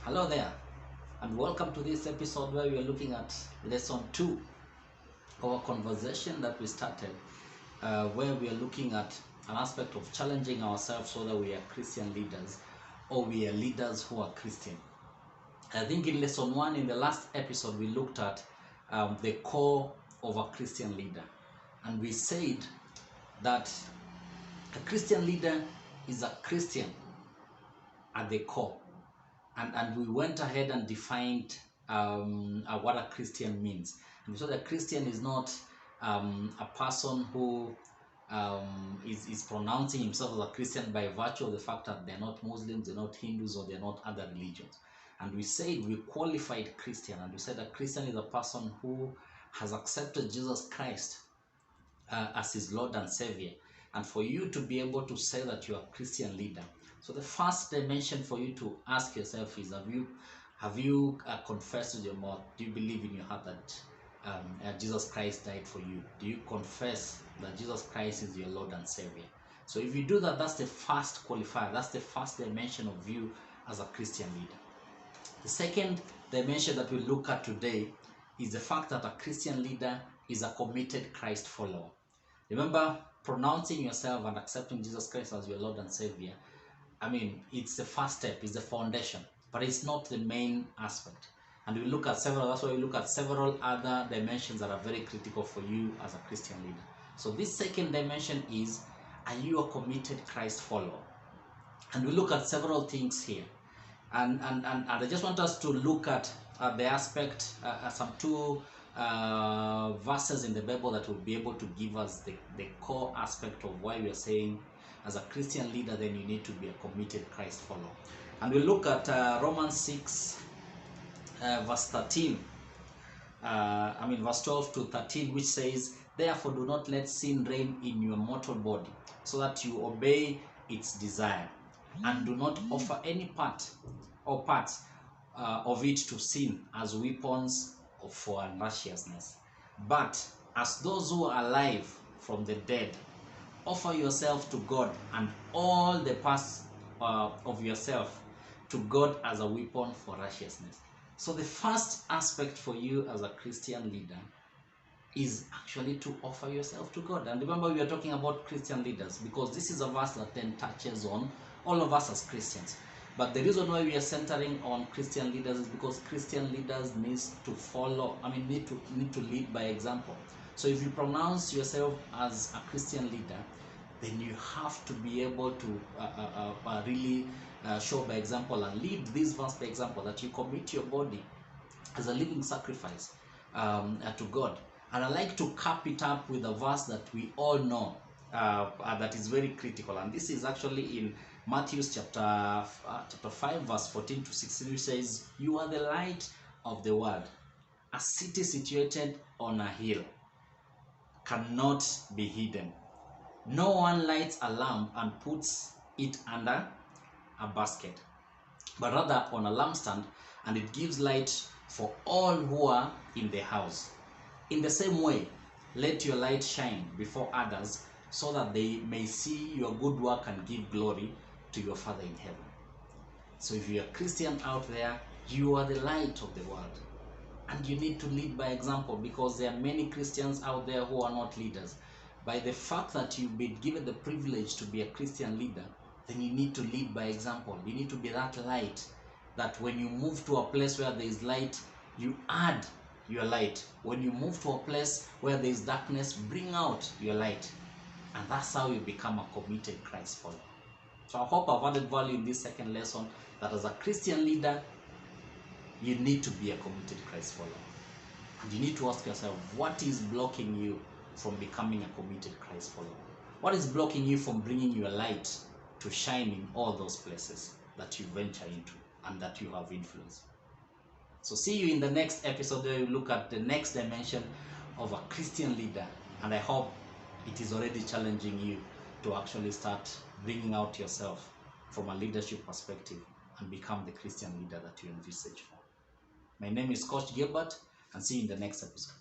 Hello there, and welcome to this episode where we are looking at lesson 2 of our conversation that we started, where we are looking at an aspect of challenging ourselves whether we are Christian leaders or we are leaders who are Christian. I think in lesson 1, in the last episode, we looked at the core of a Christian leader, and we said that a Christian leader is a Christian at the core. And we went ahead and defined what a Christian means. And we saw that Christian is not a person who is pronouncing himself as a Christian by virtue of the fact that they're not Muslims, they're not Hindus, or they're not other religions. And we said, we qualified Christian, and we said that Christian is a person who has accepted Jesus Christ as his Lord and Saviour. And for you to be able to say that you're a Christian leader, so the first dimension for you to ask yourself is, have you confessed with your mouth? Do you believe in your heart that Jesus Christ died for you? Do you confess that Jesus Christ is your Lord and Savior? So if you do that, that's the first qualifier. That's the first dimension of you as a Christian leader. The second dimension that we look at today is the fact that a Christian leader is a committed Christ follower. Remember, pronouncing yourself and accepting Jesus Christ as your Lord and Savior, it's the first step, it's the foundation, but it's not the main aspect. And we look at that's why we look at several other dimensions that are very critical for you as a Christian leader. So this second dimension is, are you a committed Christ follower? And we look at several things here. And I just want us to look at the aspect, some two verses in the Bible that will be able to give us the core aspect of why we are saying, as a Christian leader, then you need to be a committed Christ follower. And we'll look at Romans 6, verse 13. Verse 12 to 13, which says, "Therefore do not let sin reign in your mortal body, so that you obey its desire, and do not offer any part or parts of it to sin as weapons for unrighteousness. But as those who are alive from the dead, offer yourself to God, and all the parts of yourself to God as a weapon for righteousness." So the first aspect for you as a Christian leader is actually to offer yourself to God. And remember, we are talking about Christian leaders because this is a verse that then touches on all of us as Christians. But the reason why we are centering on Christian leaders is because Christian leaders need to lead by example. So if you pronounce yourself as a Christian leader, then you have to be able to really show by example and lead this verse by example, that you commit your body as a living sacrifice to God. And I like to cap it up with a verse that we all know that is very critical. And this is actually in Mathews chapter 5, verse 14 to 16, which says, "You are the light of the world. A city situated on a hill cannot be hidden. No one lights a lamp and puts it under a basket, but rather on a lampstand, and it gives light for all who are in the house. In the same way, let your light shine before others, so that they may see your good work and give glory to your Father in heaven." So if you're a Christian out there, you are the light of the world. And you need to lead by example, because there are many Christians out there who are not leaders. By the fact that you've been given the privilege to be a Christian leader, then you need to lead by example. You need to be that light, that when you move to a place where there is light, you add your light. When you move to a place where there is darkness, bring out your light. And that's how you become a committed Christ follower. So I hope I've added value in this second lesson, that as a Christian leader, you need to be a committed Christ follower. And you need to ask yourself, what is blocking you from becoming a committed Christ follower? What is blocking you from bringing your light to shine in all those places that you venture into and that you have influence? So see you in the next episode, where we look at the next dimension of a Christian leader. And I hope it is already challenging you to actually start bringing out yourself from a leadership perspective and become the Christian leader that you envisage for. My name is Coach Gilbert, and see you in the next episode.